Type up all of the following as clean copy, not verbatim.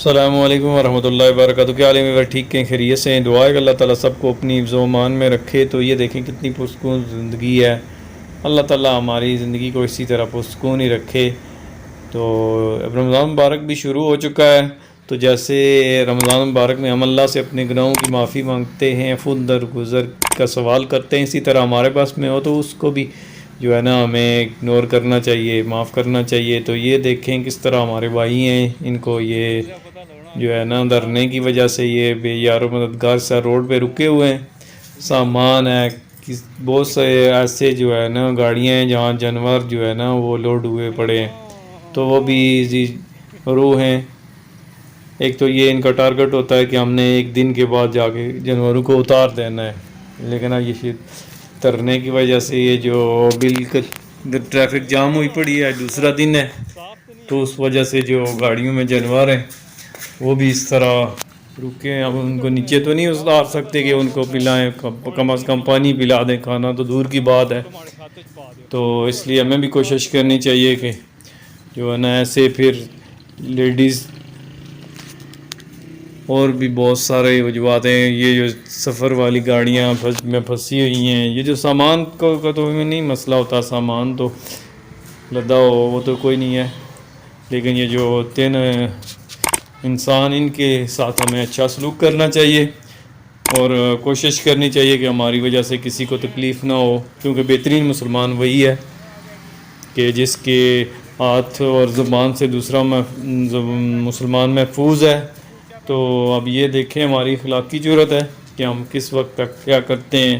السلام علیکم ورحمۃ اللہ وبرکاتہ۔ کیا حال ہے میرا؟ ٹھیک ہیں، خیریت سے ہیں؟ دعا ہے کہ اللہ تعالیٰ سب کو اپنی حفظ و امان میں رکھے۔ تو یہ دیکھیں کتنی پرسکون زندگی ہے۔ اللہ تعالیٰ ہماری زندگی کو اسی طرح پرسکون ہی رکھے۔ تو اب رمضان مبارک بھی شروع ہو چکا ہے، تو جیسے رمضان مبارک میں ہم اللہ سے اپنے گناہوں کی معافی مانگتے ہیں، خود درگزر کا سوال کرتے ہیں، اسی طرح ہمارے پاس میں ہو تو اس کو بھی جو ہے نا ہمیں اگنور کرنا چاہیے، معاف کرنا چاہیے۔ تو یہ دیکھیں کس طرح ہمارے بھائی ہیں، ان کو یہ جو ہے نا دھرنے کی وجہ سے یہ بے یار و مددگار سا روڈ پہ رکے ہوئے ہیں۔ سامان ہے، بہت سے ایسے جو ہے نا گاڑیاں ہیں جہاں جانور جو ہے نا وہ لوڈ ہوئے پڑے ہیں، تو وہ بھی روح ہیں۔ ایک تو یہ ان کا ٹارگٹ ہوتا ہے کہ ہم نے ایک دن کے بعد جا کے جانوروں کو اتار دینا ہے، لیکن اب یہ ترنے کی وجہ سے یہ جو بالکل ٹریفک جام ہوئی پڑی ہے، دوسرا دن ہے، تو اس وجہ سے جو گاڑیوں میں جانور ہیں وہ بھی اس طرح رکے ہیں۔ اب ان کو نیچے تو نہیں اتار سکتے کہ ان کو پلائیں، کم از کم پانی پلا دیں، کھانا تو دور کی بات ہے۔ تو اس لیے ہمیں بھی کوشش کرنی چاہیے کہ جو ہے نا ایسے پھر لیڈیز اور بھی بہت سارے وجوہات ہیں، یہ جو سفر والی گاڑیاں میں پھنسی ہوئی ہیں، یہ جو سامان کا تو نہیں مسئلہ ہوتا، سامان تو لدا ہو وہ تو کوئی نہیں ہے، لیکن یہ جو ہوتے ہیں نا انسان، ان کے ساتھ ہمیں اچھا سلوک کرنا چاہیے اور کوشش کرنی چاہیے کہ ہماری وجہ سے کسی کو تکلیف نہ ہو، کیونکہ بہترین مسلمان وہی ہے کہ جس کے ہاتھ اور زبان سے دوسرا مسلمان محفوظ ہے۔ تو اب یہ دیکھیں ہماری اخلاقی ضرورت ہے کہ ہم کس وقت تک کیا کرتے ہیں۔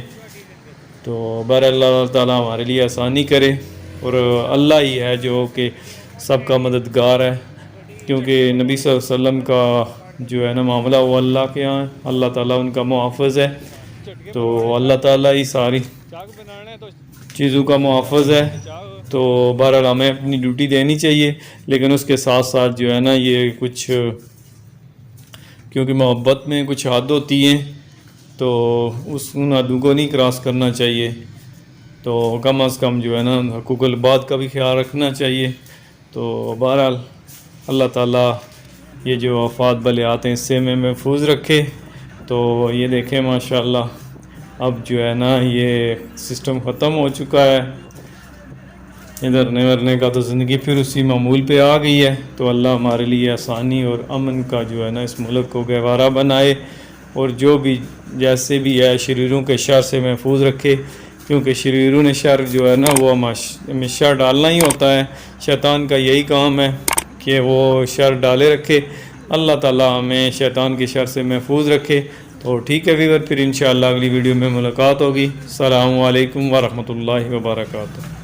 تو بہرحال اللہ تعالیٰ ہمارے لیے آسانی کرے، اور اللہ ہی ہے جو کہ سب کا مددگار ہے، کیونکہ نبی صلی اللہ علیہ وسلم کا جو ہے نا معاملہ وہ اللہ کے ہاں ہے، اللہ تعالیٰ ان کا محافظ ہے۔ تو اللہ تعالیٰ ہی ساری چیزوں کا محافظ ہے۔ تو بہرحال ہمیں اپنی ڈیوٹی دینی چاہیے، لیکن اس کے ساتھ ساتھ جو ہے نا یہ کچھ، کیونکہ محبت میں کچھ حد ہوتی ہیں، تو ان حدوں کو نہیں کراس کرنا چاہیے۔ تو کم از کم جو ہے نا حقوق العباد کا بھی خیال رکھنا چاہیے۔ تو بہرحال اللہ تعالیٰ یہ جو آفات بلیات ہیں اس سے ہمیں محفوظ رکھے۔ تو یہ دیکھیں ماشاءاللہ اب جو ہے نا یہ سسٹم ختم ہو چکا ہے، ادھر ورنے کا تو زندگی پھر اسی معمول پہ آ گئی ہے۔ تو اللہ ہمارے لیے آسانی اور امن کا جو ہے نا اس ملک کو گہوارہ بنائے، اور جو بھی جیسے بھی ہے شریروں کے شر سے محفوظ رکھے، کیونکہ شریروں نے شر جو ہے نا وہ ہمیشہ ڈالنا ہی ہوتا ہے۔ شیطان کا یہی کام ہے کہ وہ شر ڈالے رکھے۔ اللہ تعالیٰ ہمیں شیطان کے شر سے محفوظ رکھے۔ تو ٹھیک ہے ویور، پھر انشاءاللہ اگلی ویڈیو میں ملاقات ہوگی۔ السلام علیکم ورحمۃ اللہ وبرکاتہ۔